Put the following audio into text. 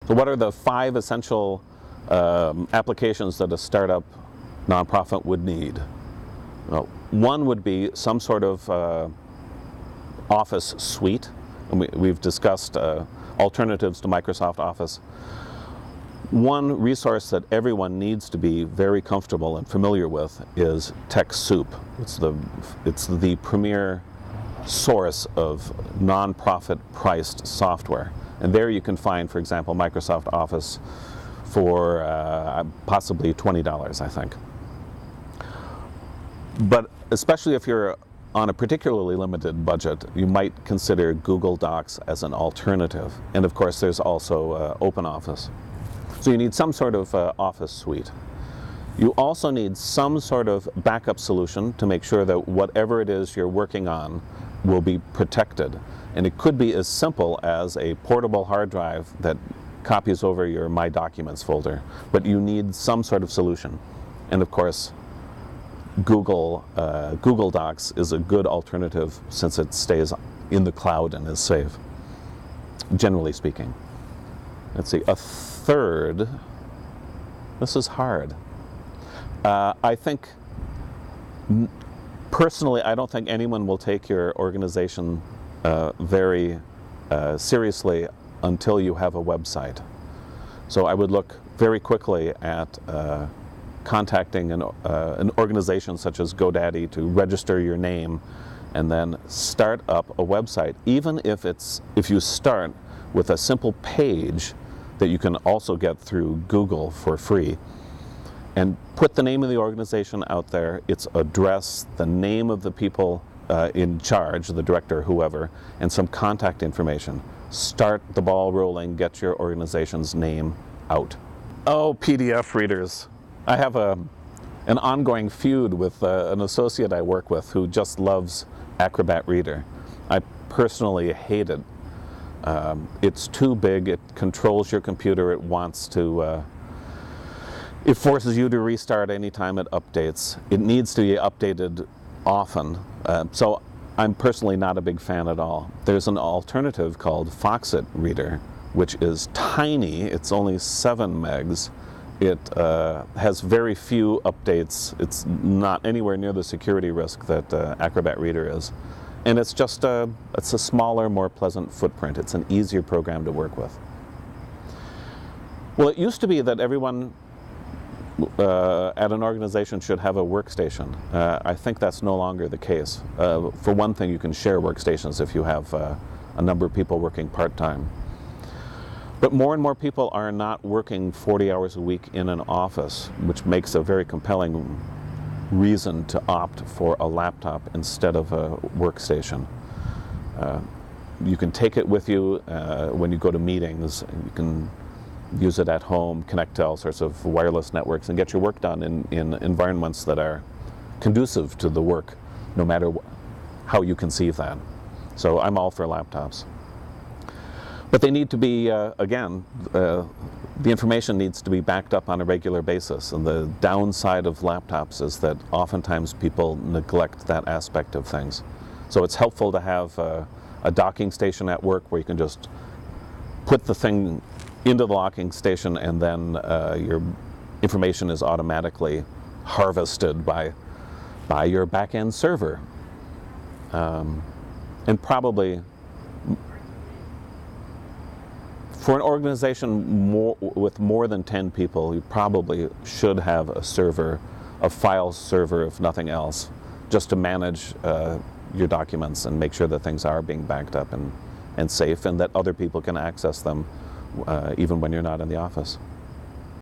So what are the 5 essential applications that a startup nonprofit would need? Well, one would be some sort of Office suite, and we've discussed alternatives to Microsoft Office. One resource that everyone needs to be very comfortable and familiar with is TechSoup. It's the premier source of non-profit priced software. And there you can find, for example, Microsoft Office for possibly $20, I think. But especially if you're on a particularly limited budget, you might consider Google Docs as an alternative. And of course, there's also OpenOffice. So you need some sort of Office suite. You also need some sort of backup solution to make sure that whatever it is you're working on will be protected. And it could be as simple as a portable hard drive that copies over your My Documents folder, but you need some sort of solution. And of course, Google Docs is a good alternative since it stays in the cloud and is safe, generally speaking. Let's see, a third, this is hard. I think, personally, I don't think anyone will take your organization very seriously until you have a website. So I would look very quickly at contacting an organization such as GoDaddy to register your name and then start up a website. Even if you start with a simple page that you can also get through Google for free, and put the name of the organization out there, its address, the name of the people in charge, the director, whoever, and some contact information. Start the ball rolling, get your organization's name out. Oh, PDF readers. I have an ongoing feud with an associate I work with who just loves Acrobat Reader. I personally hate it. It's too big, it controls your computer, it wants to, it forces you to restart anytime it updates. It needs to be updated often, so I'm personally not a big fan at all. There's an alternative called Foxit Reader, which is tiny, it's only 7 megs. It has very few updates. It's not anywhere near the security risk that Acrobat Reader is. And it's just it's a smaller, more pleasant footprint. It's an easier program to work with. Well, it used to be that everyone at an organization should have a workstation. I think that's no longer the case. For one thing, you can share workstations if you have a number of people working part-time. But more and more people are not working 40 hours a week in an office, which makes a very compelling reason to opt for a laptop instead of a workstation. You can take it with you when you go to meetings. You can use it at home, connect to all sorts of wireless networks, and get your work done in environments that are conducive to the work, no matter how you conceive that. So I'm all for laptops. But they need to be, again, the information needs to be backed up on a regular basis. And the downside of laptops is that oftentimes people neglect that aspect of things. So it's helpful to have a docking station at work where you can just put the thing into the docking station and then your information is automatically harvested by your back-end server. And probably, for an organization with more than 10 people, you probably should have a server, a file server if nothing else, just to manage your documents and make sure that things are being backed up and safe, and that other people can access them even when you're not in the office.